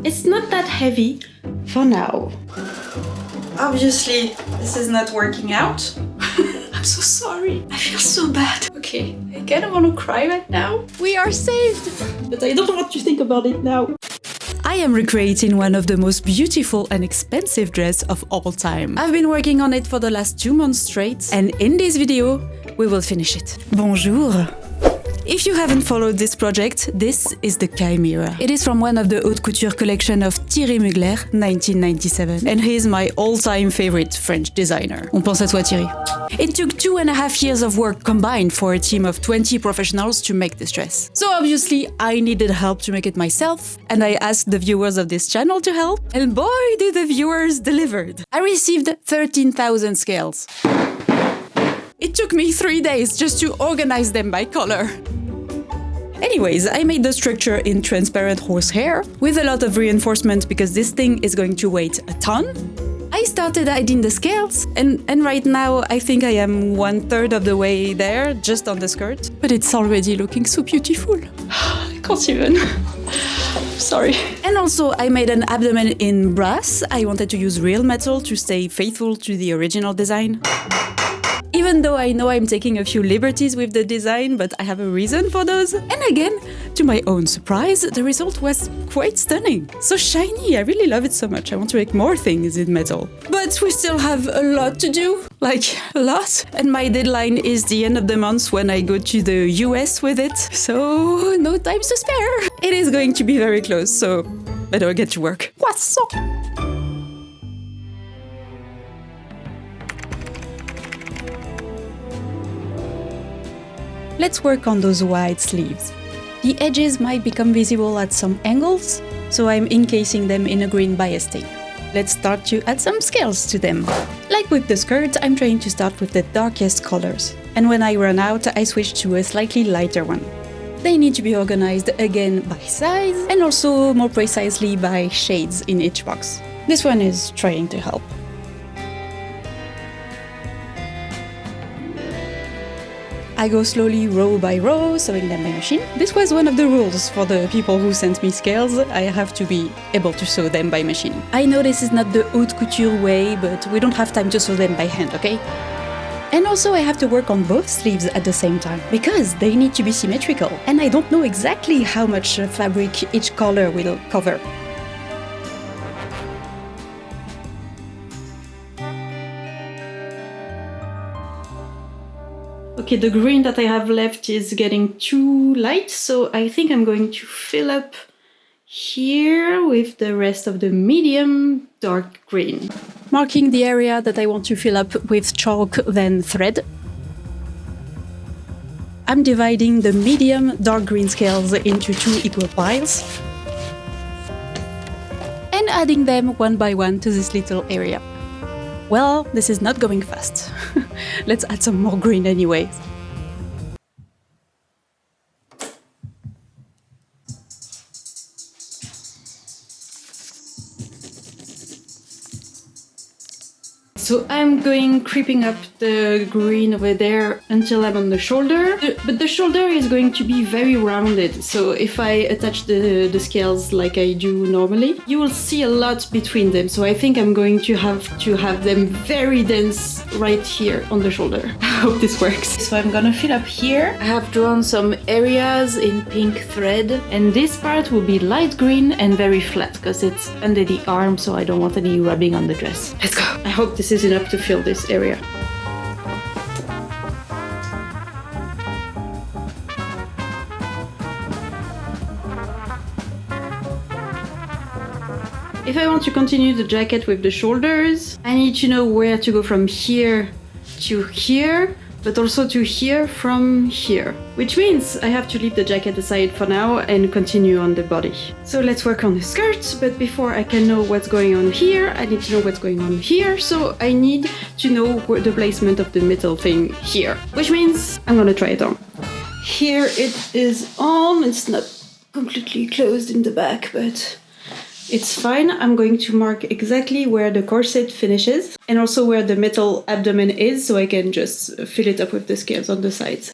It's not that heavy for now. Obviously, this is not working out. I'm so sorry. I feel so bad. Okay, I kind of want to cry right now. We are saved! But I don't want to think about it now. I am recreating one of the most beautiful and expensive dresses of all time. I've been working on it for the last 2 months straight, and in this video, we will finish it. Bonjour! If you haven't followed this project, this is the Chimera. It is from one of the haute couture collection of Thierry Mugler, 1997, and he is my all-time favorite French designer. On pense à toi, Thierry. It took 2.5 years of work combined for a team of 20 professionals to make this dress. So obviously, I needed help to make it myself, and I asked the viewers of this channel to help, and boy, did the viewers delivered! I received 13,000 scales. It took me 3 days just to organize them by color. Anyways, I made the structure in transparent horsehair with a lot of reinforcement because this thing is going to weigh a ton. I started hiding the scales and right now I think I am 1/3 of the way there, just on the skirt. But it's already looking so beautiful. I can't even. Sorry. And also I made an abdomen in brass. I wanted to use real metal to stay faithful to the original design. Even though I know I'm taking a few liberties with the design, but I have a reason for those. And again, to my own surprise, the result was quite stunning. So shiny, I really love it so much. I want to make more things in metal. But we still have a lot to do, like a lot. And my deadline is the end of the month when I go to the US with it. So no time to spare. It is going to be very close, so better get to work. Croissant! Let's work on those wide sleeves. The edges might become visible at some angles, so I'm encasing them in a green bias tape. Let's start to add some scales to them. Like with the skirt, I'm trying to start with the darkest colors. And when I run out, I switch to a slightly lighter one. They need to be organized again by size, and also more precisely by shades in each box. This one is trying to help. I go slowly row by row, sewing them by machine. This was one of the rules for the people who sent me scales. I have to be able to sew them by machine. I know this is not the haute couture way, but we don't have time to sew them by hand, okay? And also I have to work on both sleeves at the same time, because they need to be symmetrical. And I don't know exactly how much fabric each color will cover. Okay, the green that I have left is getting too light, so I think I'm going to fill up here with the rest of the medium dark green. Marking the area that I want to fill up with chalk, then thread. I'm dividing the medium dark green scales into 2 equal piles and adding them one by one to this little area. Well, this is not going fast. Let's add some more green anyway. So I'm going creeping up the green over there until I'm on the shoulder. But the shoulder is going to be very rounded. So if I attach the scales like I do normally, you will see a lot between them. So I think I'm going to have them very dense right here on the shoulder. I hope this works. So I'm gonna fill up here. I have drawn some areas in pink thread. And this part will be light green and very flat because it's under the arm, so I don't want any rubbing on the dress. Let's go. I hope this is enough to fill this area. If I want to continue the jacket with the shoulders, I need to know where to go from here to here, but also to here from here. Which means I have to leave the jacket aside for now and continue on the body. So let's work on the skirt, but before I can know what's going on here, I need to know what's going on here, so I need to know where the placement of the metal thing here. Which means I'm gonna try it on. Here it is on, it's not completely closed in the back, but it's fine. I'm going to mark exactly where the corset finishes and also where the metal abdomen is, so I can just fill it up with the scales on the sides.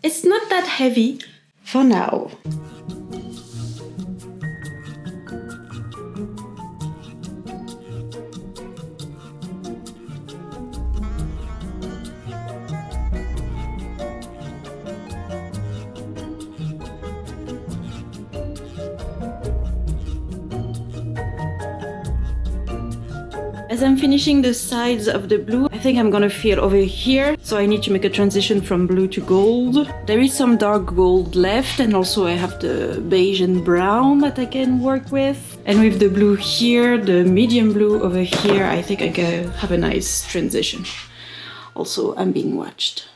It's not that heavy for now. As I'm finishing the sides of the blue, I think I'm gonna fill over here. So I need to make a transition from blue to gold. There is some dark gold left, and also I have the beige and brown that I can work with. And with the blue here, the medium blue over here, I think I can have a nice transition. Also, I'm being watched.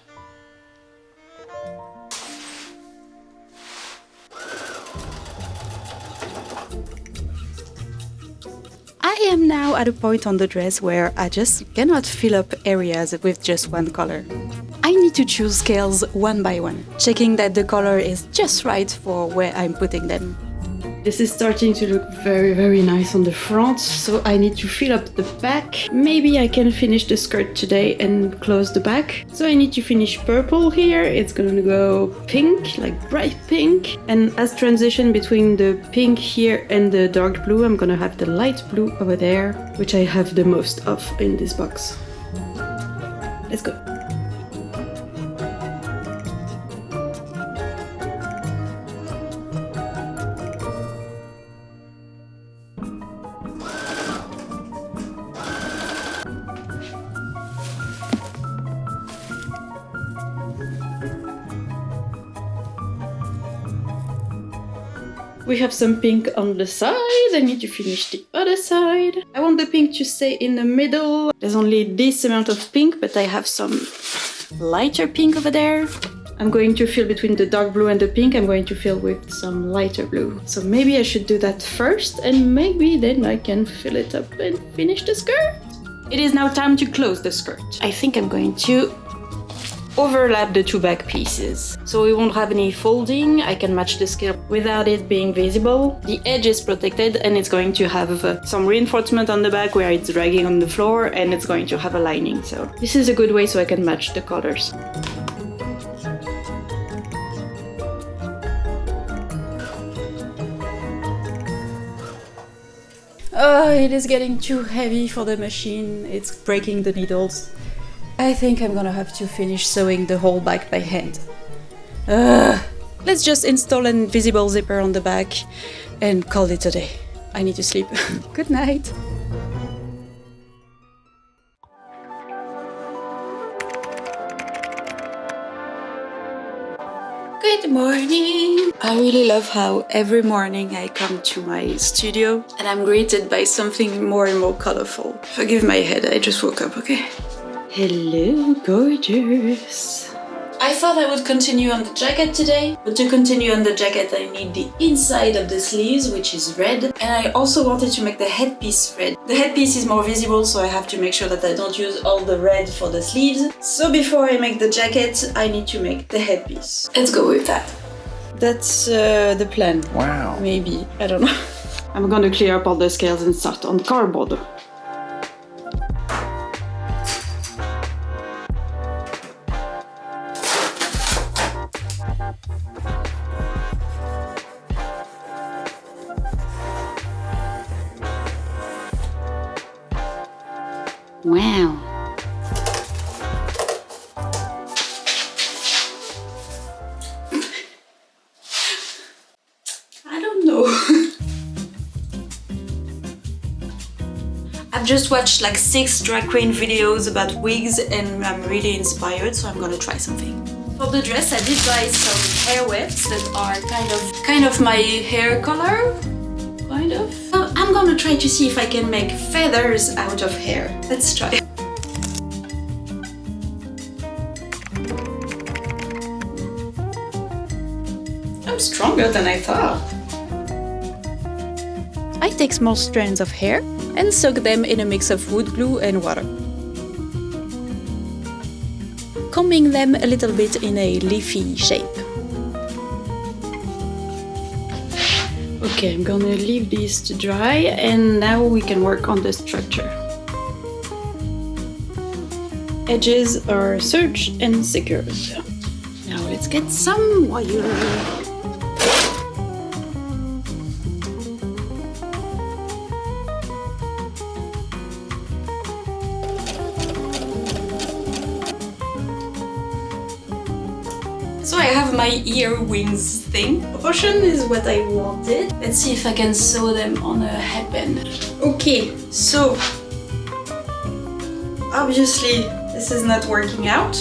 I am now at a point on the dress where I just cannot fill up areas with just one color. I need to choose scales one by one, checking that the color is just right for where I'm putting them. This is starting to look very, very nice on the front, so I need to fill up the back. Maybe I can finish the skirt today and close the back. So I need to finish purple here. It's gonna go pink, like bright pink. And as transition between the pink here and the dark blue, I'm gonna have the light blue over there, which I have the most of in this box. Let's go. We have some pink on the side. I need to finish the other side. I want the pink to stay in the middle. There's only this amount of pink, but I have some lighter pink over there. I'm going to fill between the dark blue and the pink. I'm going to fill with some lighter blue. So maybe I should do that first, and maybe then I can fill it up and finish the skirt. It is now time to close the skirt. I think I'm going to overlap the two back pieces. So we won't have any folding. I can match the scale without it being visible. The edge is protected, and it's going to have some reinforcement on the back where it's dragging on the floor, and it's going to have a lining. So this is a good way so I can match the colors. Oh, it is getting too heavy for the machine. It's breaking the needles. I think I'm gonna have to finish sewing the whole back by hand. Let's just install an invisible zipper on the back and call it a day. I need to sleep. Good night. Good morning! I really love how every morning I come to my studio and I'm greeted by something more and more colorful. Forgive my head, I just woke up, okay? Hello, gorgeous! I thought I would continue on the jacket today, but to continue on the jacket I need the inside of the sleeves, which is red, and I also wanted to make the headpiece red. The headpiece is more visible, so I have to make sure that I don't use all the red for the sleeves. So before I make the jacket, I need to make the headpiece. Let's go with that. That's the plan. Wow. Maybe, I don't know. I'm gonna clear up all the scales and start on cardboard. Wow. I don't know. I've just watched like 6 drag queen videos about wigs and I'm really inspired, so I'm gonna try something. For the dress I did buy some hair wefts that are kind of my hair color. Kind of. I'm gonna try to see if I can make feathers out of hair. Let's try. I'm stronger than I thought. I take small strands of hair and soak them in a mix of wood glue and water. Combing them a little bit in a leafy shape. Okay, I'm gonna leave these to dry and now we can work on the structure. Edges are serged and secured. Now let's get some wire. So I have my ear wings thing. Proportion is what I wanted. Let's see if I can sew them on a headband. Okay, so Obviously, this is not working out.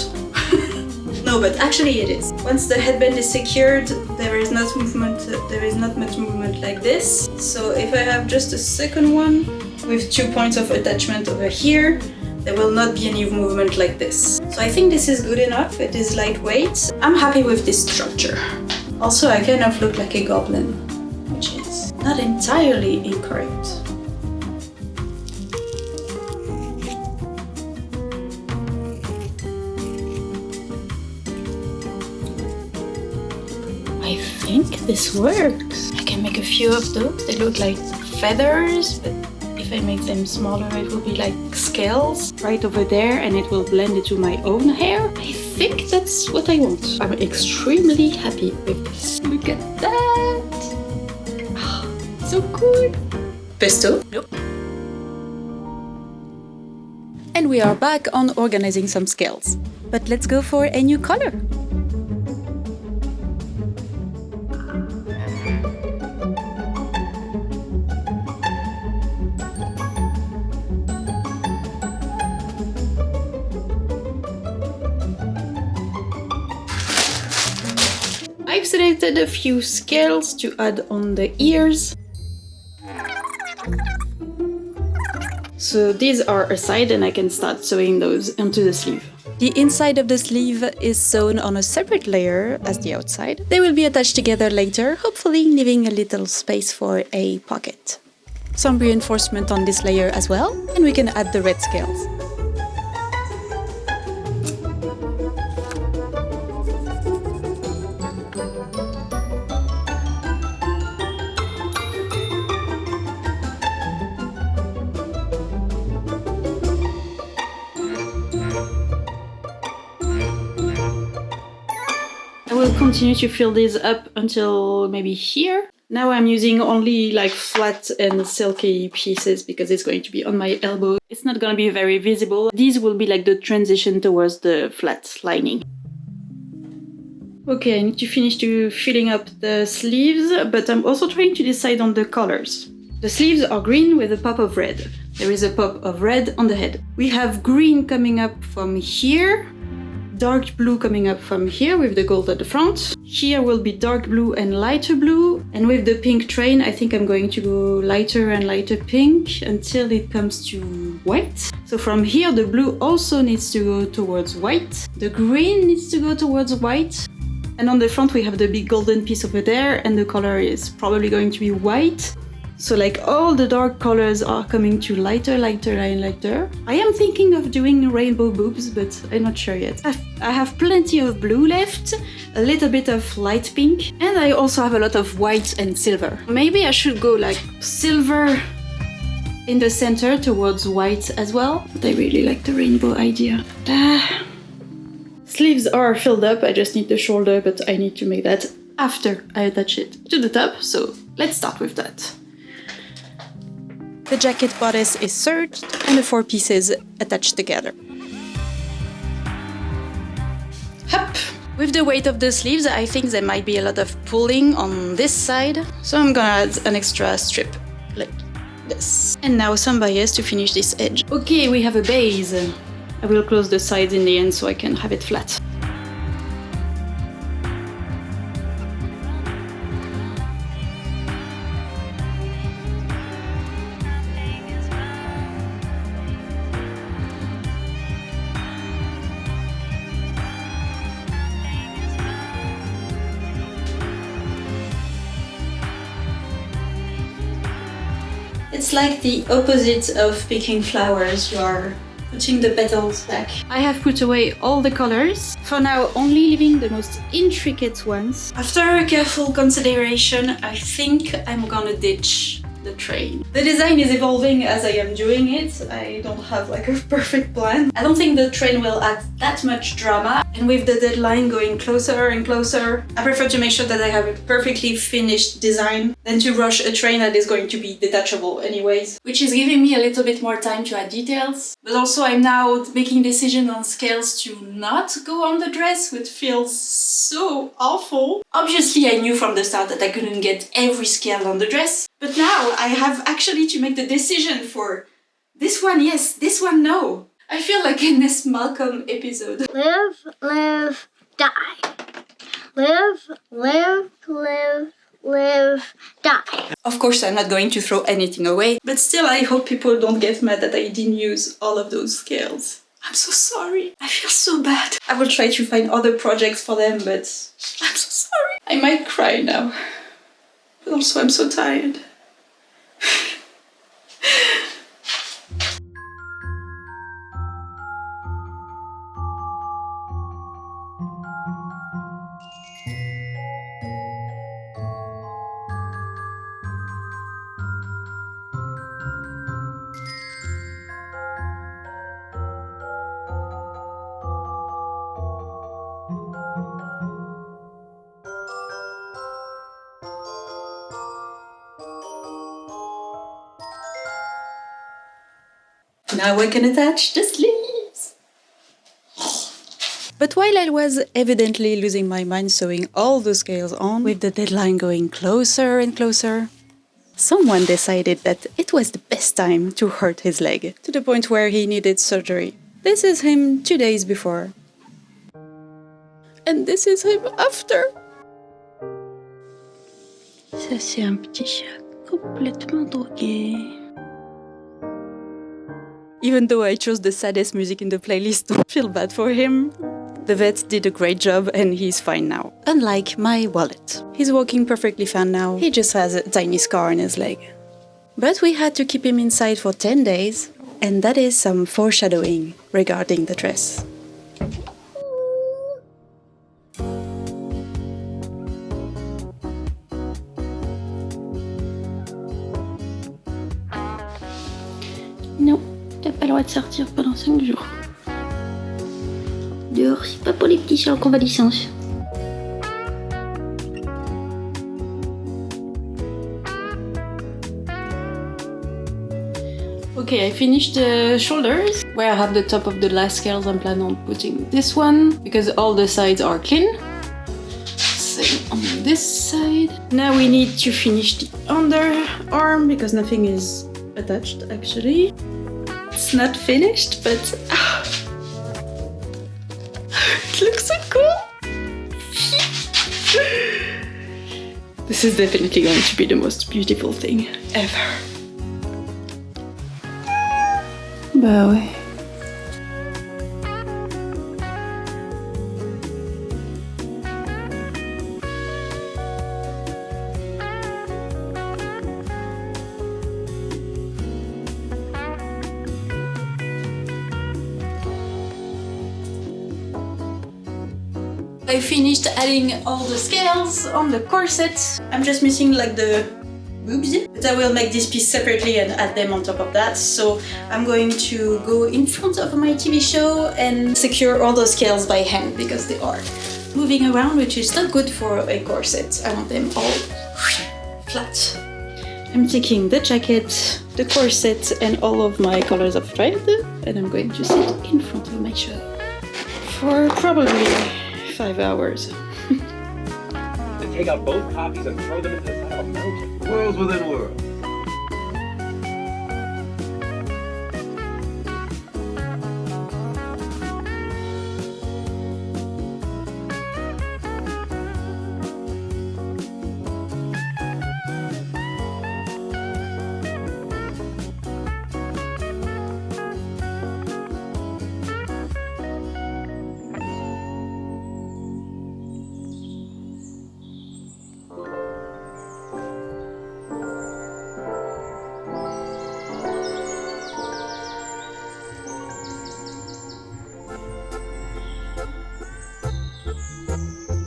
No, but actually it is. Once the headband is secured, there is not much movement like this. So if I have just a second one with 2 points of attachment over here, there will not be any movement like this. So I think this is good enough. It is lightweight. I'm happy with this structure. Also, I kind of look like a goblin, which is not entirely incorrect. I think this works. I can make a few of those. They look like feathers, but if I make them smaller, it will be like scales right over there and it will blend into my own hair. I think that's what I want. I'm extremely happy with this. Look at that! Oh, so cool! Pesto? Nope. And we are back on organizing some scales. But let's go for a new color. I've selected a few scales to add on the ears. So these are aside and I can start sewing those onto the sleeve. The inside of the sleeve is sewn on a separate layer as the outside. They will be attached together later, hopefully leaving a little space for a pocket. Some reinforcement on this layer as well, and we can add the red scales. I will continue to fill these up until maybe here. Now I'm using only like flat and silky pieces because it's going to be on my elbow. It's not going to be very visible. These will be like the transition towards the flat lining. Okay, I need to finish filling up the sleeves, but I'm also trying to decide on the colors. The sleeves are green with a pop of red. There is a pop of red on the head. We have green coming up from here, dark blue coming up from here with the gold at the front. Here will be dark blue and lighter blue. And with the pink train, I think I'm going to go lighter and lighter pink until it comes to white. So from here, the blue also needs to go towards white. The green needs to go towards white. And on the front, we have the big golden piece over there, and the color is probably going to be white. So like all the dark colors are coming to lighter, lighter, and lighter. I am thinking of doing rainbow boobs, but I'm not sure yet. I have plenty of blue left, a little bit of light pink, and I also have a lot of white and silver. Maybe I should go like silver in the center towards white as well. But I really like the rainbow idea. Sleeves are filled up, I just need the shoulder, but I need to make that after I attach it to the top, so let's start with that. The jacket bodice is serged and the 4 pieces attached together. Hup! With the weight of the sleeves, I think there might be a lot of pulling on this side, so I'm gonna add an extra strip, like this. And now some bias to finish this edge. Okay, we have a base. I will close the sides in the end so I can have it flat. It's like the opposite of picking flowers. You are putting the petals back. I have put away all the colors. For now, only leaving the most intricate ones. After a careful consideration, I think I'm gonna ditch the train. The design is evolving as I am doing it. I don't have like a perfect plan. I don't think the train will add that much drama. And with the deadline going closer and closer, I prefer to make sure that I have a perfectly finished design than to rush a train that is going to be detachable anyways. Which is giving me a little bit more time to add details. But also I'm now making decisions on scales to not go on the dress, which feels so awful. Obviously I knew from the start that I couldn't get every scale on the dress. But now I have actually to make the decision for this one yes, this one no. I feel like in this Malcolm episode. Live, live, die. Live, live, live, live, die. Of course, I'm not going to throw anything away, but still I hope people don't get mad that I didn't use all of those scales. I'm so sorry. I feel so bad. I will try to find other projects for them, but I'm so sorry. I might cry now. But also I'm so tired. Now I can attach the sleeves. But while I was evidently losing my mind sewing all the scales on, with the deadline going closer and closer, someone decided that it was the best time to hurt his leg, to the point where he needed surgery. This is him 2 days before. And this is him after. Ça c'est un petit chat complètement drogué. Even though I chose the saddest music in the playlist, don't feel bad for him. The vet did a great job and he's fine now. Unlike my wallet. He's walking perfectly fine now. He just has a tiny scar on his leg. But we had to keep him inside for 10 days. And that is some foreshadowing regarding the dress. Non, t'as pas le droit de sortir pendant 5 jours. Dehors, c'est pas pour les petits chats en convalescence. Okay, I finished the shoulders, where I have the top of the last scales. I'm planning on putting this one, because all the sides are clean. Same on this side. Now we need to finish the underarm, because nothing is attached actually. It's not finished, but it looks so cool! This is definitely going to be the most beautiful thing ever. Bah ouais. I finished adding all the scales on the corset. I'm just missing like the boobs, but I will make this piece separately and add them on top of that. So I'm going to go in front of my TV show and secure all those scales by hand because they are moving around, which is not good for a corset. I want them all flat. I'm taking the jacket, the corset and all of my colors of thread, and I'm going to sit in front of my show for probably 5 hours. Take out both copies and throw them into the side of a mountain. Worlds within worlds.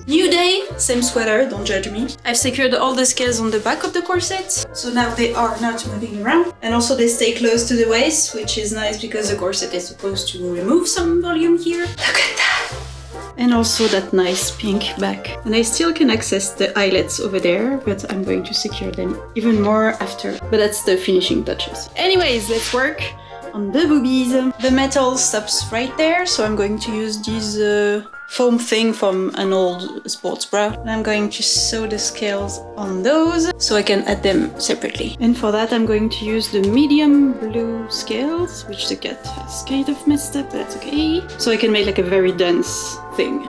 New day, same sweater, don't judge me. I've secured all the scales on the back of the corset, so now they are not moving around. And also they stay close to the waist, which is nice because the corset is supposed to remove some volume here. Look at that! And also that nice pink back. And I still can access the eyelets over there, but I'm going to secure them even more after. But that's the finishing touches. Anyways, let's work. on the boobies. The metal stops right there, so I'm going to use this foam thing from an old sports bra. And I'm going to sew the scales on those so I can add them separately. And for that I'm going to use the medium blue scales, which the cat has kind of messed up, but that's okay. So I can make like a very dense thing.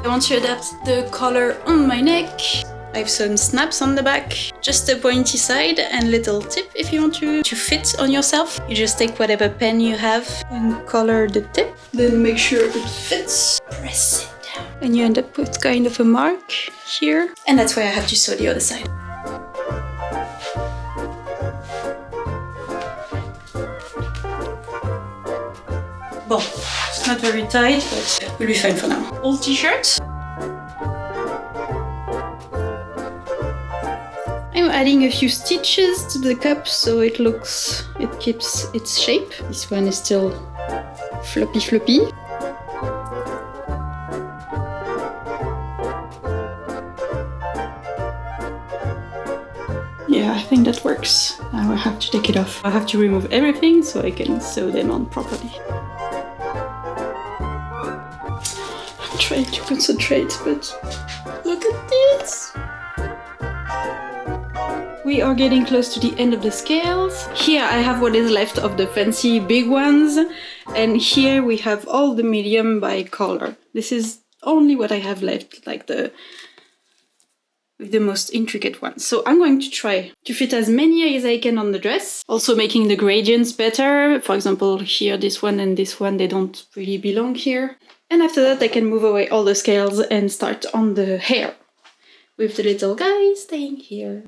I want to adapt the collar on my neck. I have some snaps on the back, just a pointy side and little tip if you want to fit on yourself. You just take whatever pen you have and color the tip, then make sure it fits. Press it down. And you end up with kind of a mark here. And that's why I have to sew the other side. Bon, it's not very tight, but we'll be fine for now. Old t-shirt. I'm adding a few stitches to the cup so it keeps its shape. This one is still floppy. Yeah, I think that works. Now I have to take it off. I have to remove everything so I can sew them on properly. I'm trying to concentrate, but look at this! We are getting close to the end of the scales. Here I have what is left of the fancy big ones, and here we have all the medium by color. This is only what I have left, like the most intricate ones. So I'm going to try to fit as many as I can on the dress, also making the gradients better. For example, here this one and this one, they don't really belong here. And after that I can move away all the scales and start on the hair, with the little guy staying here.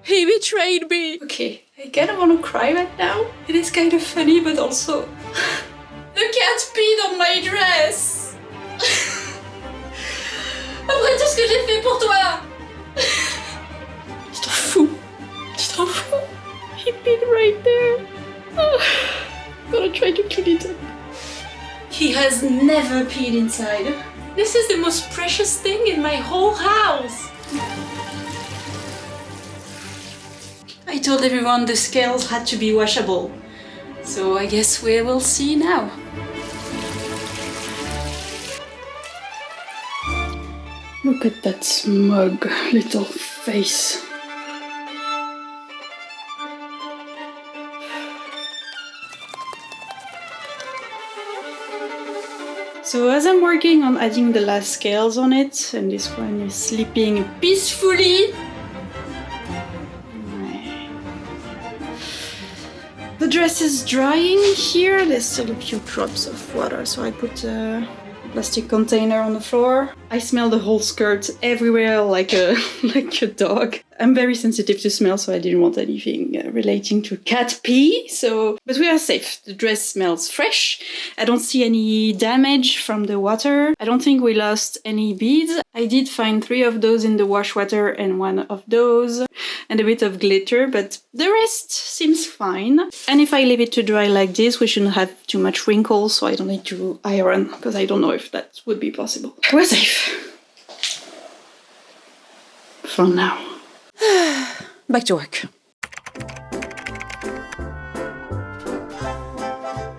He betrayed me! Okay, I kind of want to cry right now. It is kind of funny, but also... The cat peed on my dress! Après tout ce que j'ai fait pour toi! Tu t'en fous! Tu t'en fous! He peed right there! Oh, I'm gonna try to clean it up. He has never peed inside. This is the most precious thing in my whole house! I told everyone the scales had to be washable, so I guess we will see now. Look at that smug little face. So as I'm working on adding the last scales on it, and this one is sleeping peacefully, the dress is drying here. There's still a few drops of water, so I put a plastic container on the floor. I smell the whole skirt everywhere like a dog. I'm very sensitive to smell, so I didn't want anything relating to cat pee. But we are safe. The dress smells fresh. I don't see any damage from the water. I don't think we lost any beads. I did find 3 of those in the wash water and 1 of those, and a bit of glitter, but the rest seems fine. And if I leave it to dry like this, we shouldn't have too much wrinkles, so I don't need to iron, because I don't know if that would be possible. We're safe. For now. Back to work.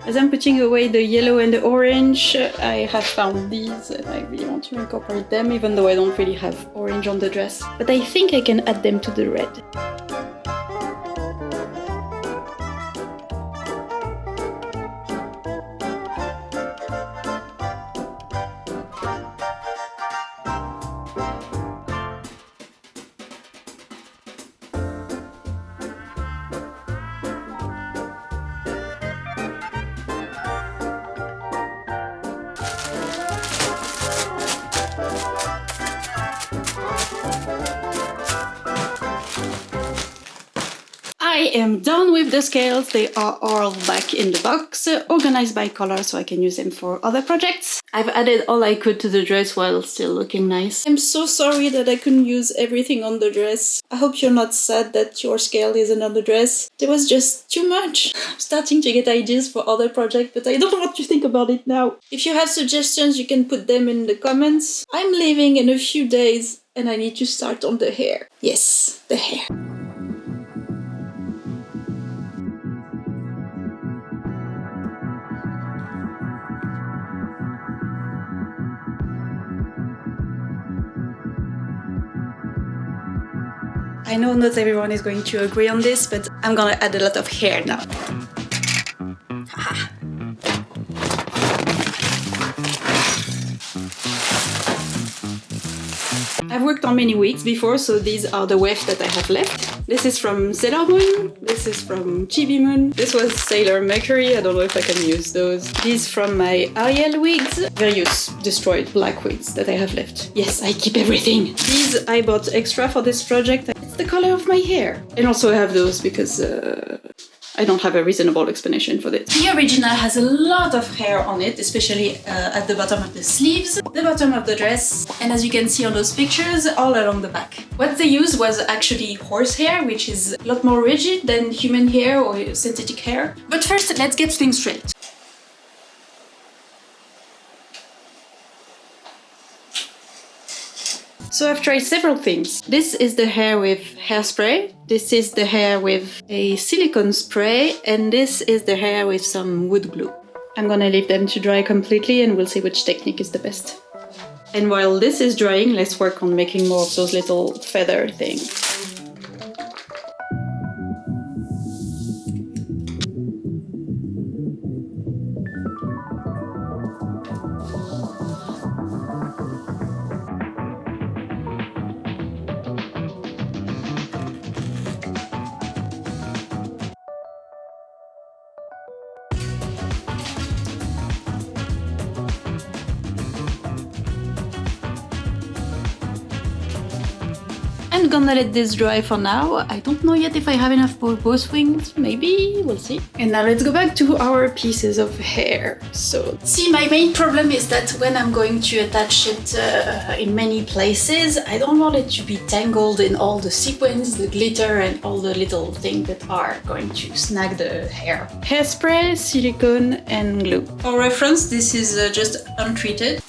As I'm putting away the yellow and the orange, I have found these and I really want to incorporate them, even though I don't really have orange on the dress. But I think I can add them to the red. am done with the scales. They are all back in the box, organized by color so I can use them for other projects. I've added all I could to the dress while still looking nice. I'm so sorry that I couldn't use everything on the dress. I hope you're not sad that your scale isn't on the dress. There was just too much. I'm starting to get ideas for other projects, but I don't know what to think about it now. If you have suggestions, you can put them in the comments. I'm leaving in a few days and I need to start on the hair. Yes, the hair. I know not everyone is going to agree on this, but I'm gonna add a lot of hair now. I've worked on many wigs before, so these are the wefts that I have left. This is from Sailor Moon, this is from Chibi Moon, this was Sailor Mercury, I don't know if I can use those. These from my Ariel wigs, various destroyed black wigs that I have left. Yes, I keep everything. These I bought extra for this project. It's the color of my hair. And also I have those because I don't have a reasonable explanation for this. The original has a lot of hair on it, especially at the bottom of the sleeves, the bottom of the dress, and as you can see on those pictures, all along the back. What they used was actually horsehair, which is a lot more rigid than human hair or synthetic hair. But first, let's get things straight. So I've tried several things. This is the hair with hairspray, this is the hair with a silicone spray, and this is the hair with some wood glue. I'm gonna leave them to dry completely and we'll see which technique is the best. And while this is drying, let's work on making more of those little feather things. I'm gonna let this dry for now. I don't know yet if I have enough for both wings, maybe, we'll see. And now let's go back to our pieces of hair. So, see, my main problem is that when I'm going to attach it in many places, I don't want it to be tangled in all the sequins, the glitter and all the little things that are going to snag the hair. Hairspray, silicone and glue. For reference, this is just untreated.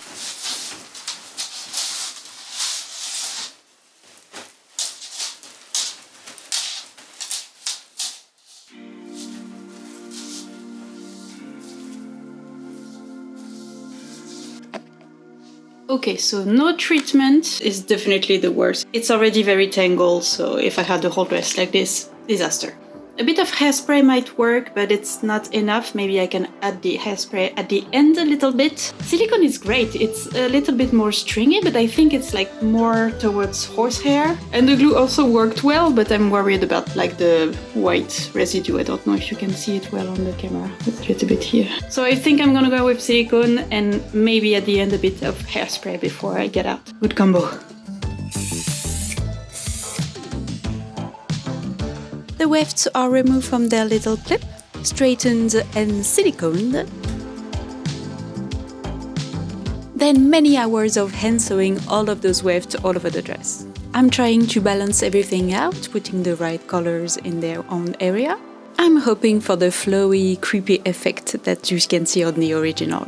Okay, so no treatment is definitely the worst. It's already very tangled, so if I had the whole dress like this, disaster. A bit of hairspray might work, but it's not enough. Maybe I can add the hairspray at the end a little bit. Silicone is great. It's a little bit more stringy, but I think it's like more towards horsehair. And the glue also worked well, but I'm worried about like the white residue. I don't know if you can see it well on the camera. It's a little bit here. So I think I'm gonna go with silicone and maybe at the end a bit of hairspray before I get out. Good combo. The wefts are removed from their little clip, straightened and siliconed. Then many hours of hand sewing all of those wefts all over the dress. I'm trying to balance everything out, putting the right colors in their own area. I'm hoping for the flowy, creepy effect that you can see on the original.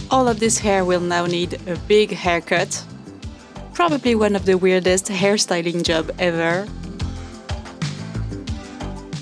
All of this hair will now need a big haircut. Probably one of the weirdest hairstyling job ever.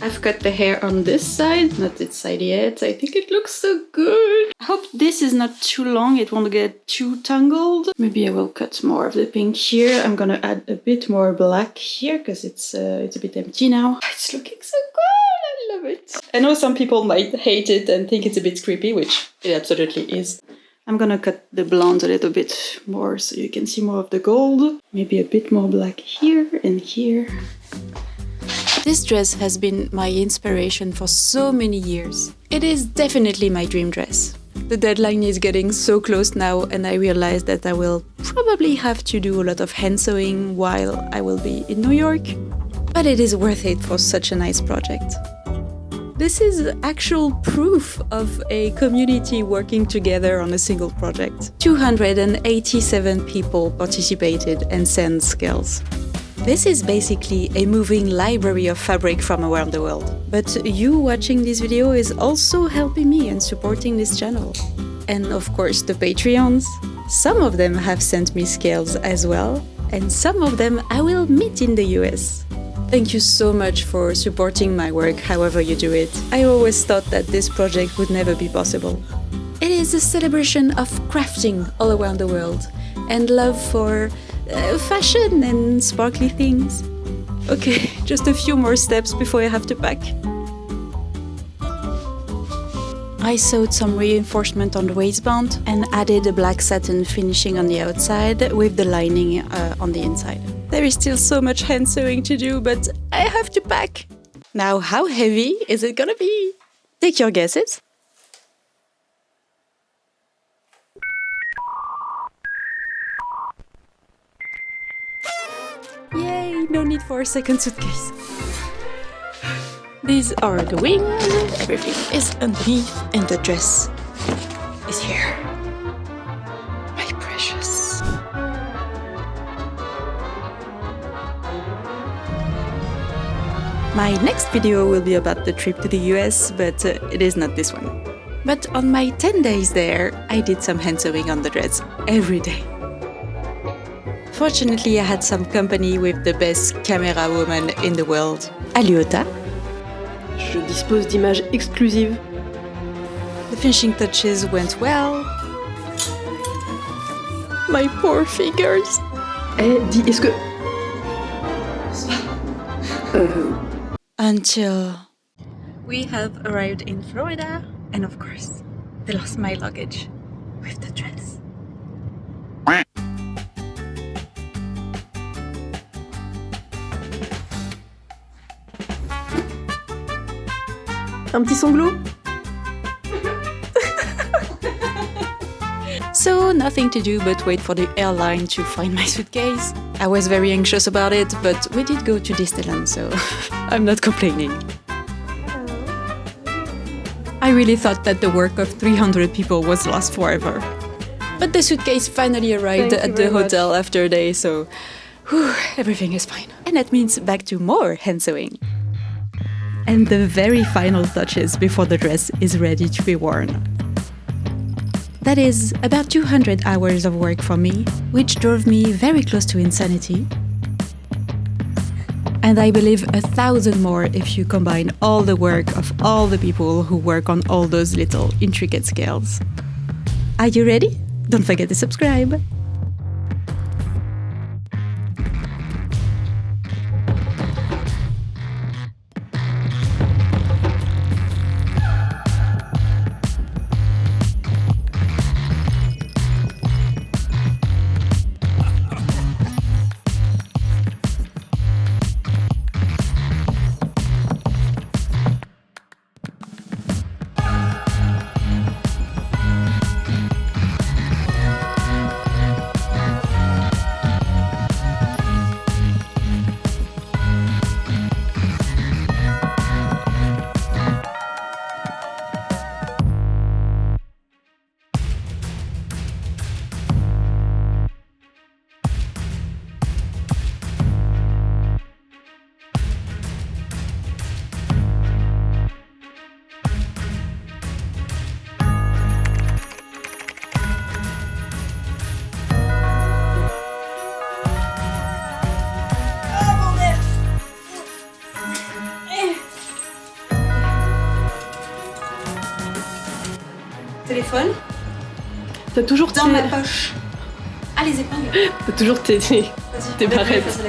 I've cut the hair on this side, not this side yet. I think it looks so good. I hope this is not too long, it won't get too tangled. Maybe I will cut more of the pink here. I'm gonna add a bit more black here because it's a bit empty now. It's looking so good, I love it. I know some people might hate it and think it's a bit creepy, which it absolutely is. I'm gonna cut the blonde a little bit more so you can see more of the gold. Maybe a bit more black here and here. This dress has been my inspiration for so many years. It is definitely my dream dress. The deadline is getting so close now, and I realize that I will probably have to do a lot of hand sewing while I will be in New York. But it is worth it for such a nice project. This is actual proof of a community working together on a single project. 287 people participated and sent skills. This is basically a moving library of fabric from around the world. But you watching this video is also helping me and supporting this channel. And of course the Patreons. Some of them have sent me scales as well, and some of them I will meet in the US. Thank you so much for supporting my work however you do it. I always thought that this project would never be possible. It is a celebration of crafting all around the world and love for fashion and sparkly things. Okay, just a few more steps before I have to pack. I sewed some reinforcement on the waistband and added a black satin finishing on the outside with the lining on the inside. There is still so much hand sewing to do, but I have to pack. Now, how heavy is it gonna be? Take your guesses. Yay, no need for a second suitcase. These are the wings, everything is underneath, and the dress is here. My precious. My next video will be about the trip to the US, but it is not this one. But on my 10 days there, I did some hand sewing on the dress every day. Fortunately, I had some company with the best camera woman in the world, Aliota. Je dispose d'images exclusives. The finishing touches went well. My poor fingers. Eh, dis, est-ce que... Until we have arrived in Florida, and of course, they lost my luggage with the dress. Un petit sanglot? So nothing to do but wait for the airline to find my suitcase. I was very anxious about it, but we did go to Disneyland, so I'm not complaining. I really thought that the work of 300 people was lost forever. But the suitcase finally arrived at the hotel after a day, so everything is fine. And that means back to more hand sewing. And the very final touches before the dress is ready to be worn. That is about 200 hours of work for me, which drove me very close to insanity. And I believe 1,000 more if you combine all the work of all the people who work on all those little intricate scales. Are you ready? Don't forget to subscribe! Téléphone. T'as toujours dans ma poche. Ah, les épingles. T'as toujours tes barrettes.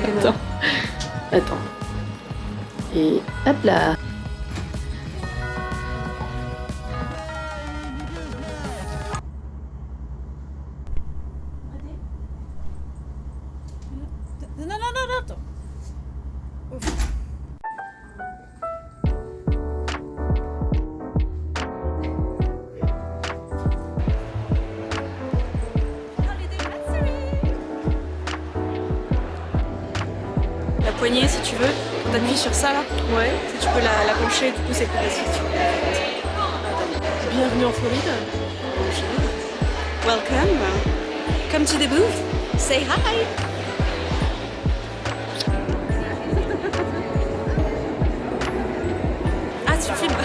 Attends. Et hop là. attends. La poignée si tu veux, t'appuies sur ça là. Ouais. Si tu peux la pencher, du coup c'est plus facile. Bienvenue en Floride. Welcome. Come to the booth. Say hi. Ah, tu filmes.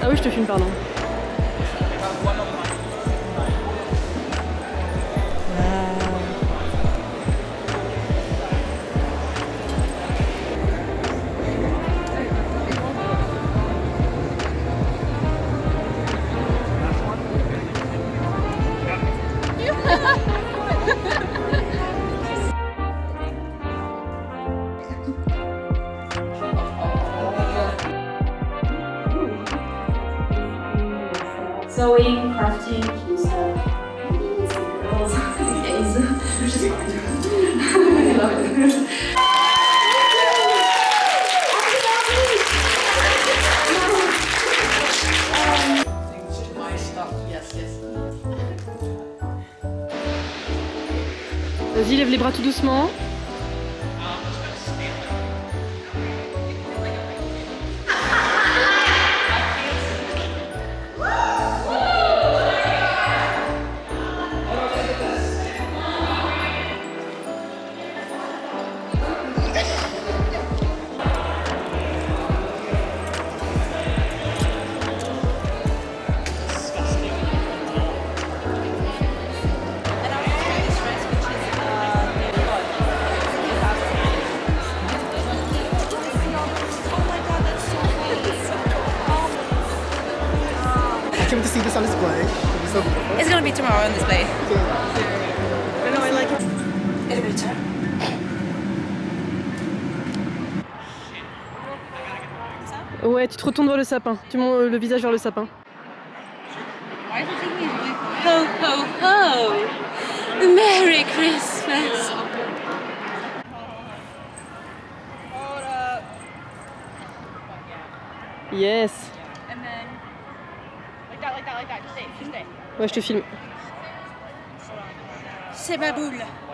Ah oui, je te filme, pardon. Sewing, crafting, stuff. Girls, gays. Which is fine. I love it. My stuff, yes. Vas-y, lève les bras tout doucement. I came to see this on display. It was so beautiful. It's gonna be tomorrow on display. I know, I like it. Elevator. Ouais, tu te retournes vers le sapin. Tu montes le visage vers le sapin. Ho ho ho! Merry Christmas! Yes. And then like that. Just stay. Ouais, je te filme. C'est ma boule.